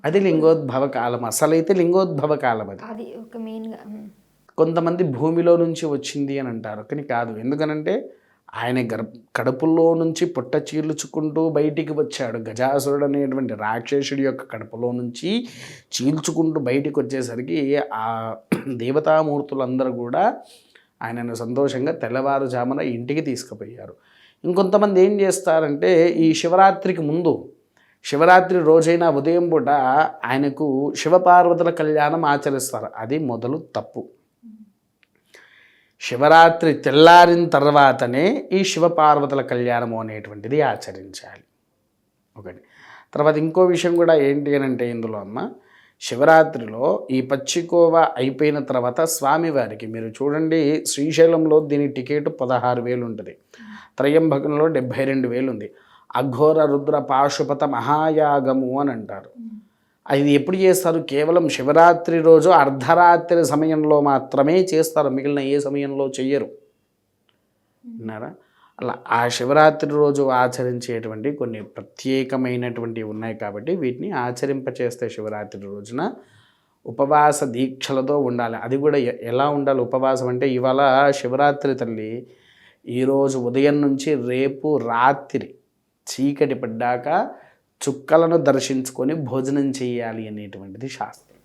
అది లింగోద్భవ కాలం. అసలైతే లింగోద్భవ కాలం అది. అది ఒక మెయిన్గా. కొంతమంది భూమిలో నుంచి వచ్చింది అని అంటారు, కానీ కాదు. ఎందుకనంటే ఆయన కడుపులో నుంచి పుట్ట చీల్చుకుంటూ బయటికి వచ్చాడు. గజాసురుడు అనేటువంటి రాక్షసుడి యొక్క కడుపులో నుంచి చీల్చుకుంటూ బయటికి వచ్చేసరికి ఆ దేవతామూర్తులందరూ కూడా ఆయనను సంతోషంగా తెల్లవారుజామున ఇంటికి తీసుకుపోయారు. ఇంకొంతమంది ఏం చేస్తారంటే ఈ శివరాత్రికి ముందు, శివరాత్రి రోజైన ఉదయం పూట ఆయనకు శివపార్వతుల కళ్యాణం ఆచరిస్తారు. అది మొదలు తప్పు. శివరాత్రి తెల్లారిన తర్వాతనే ఈ శివపార్వతుల కళ్యాణము అనేటువంటిది ఆచరించాలి. ఒకటి. తర్వాత ఇంకో విషయం కూడా ఏంటి అని అంటే ఇందులో అమ్మ, శివరాత్రిలో ఈ పచ్చికోవ అయిపోయిన తర్వాత స్వామివారికి మీరు చూడండి, శ్రీశైలంలో దీని టికెట్ 16,000 ఉంటుంది, త్రయంబకంలో 72,000 ఉంది. అఘోర రుద్ర పాశుపత మహాయాగము అని అంటారు. అది ఎప్పుడు చేస్తారు? కేవలం శివరాత్రి రోజు అర్ధరాత్రి సమయంలో మాత్రమే చేస్తారు, మిగిలిన ఏ సమయంలో చెయ్యరు. విన్నారా? అలా ఆ శివరాత్రి రోజు ఆచరించేటువంటి కొన్ని ప్రత్యేకమైనటువంటివి ఉన్నాయి కాబట్టి వీటిని ఆచరింపచేస్తే శివరాత్రి రోజున ఉపవాస దీక్షలతో ఉండాలి. అది కూడా ఎలా ఉండాలి ఉపవాసం అంటే, ఇవాళ శివరాత్రి తల్లి ఈరోజు ఉదయం నుంచి రేపు రాత్రి చీకటి పడ్డాక చుక్కలను దర్శించుకొని భోజనం చేయాలి అనేటువంటిది శాస్త్రం.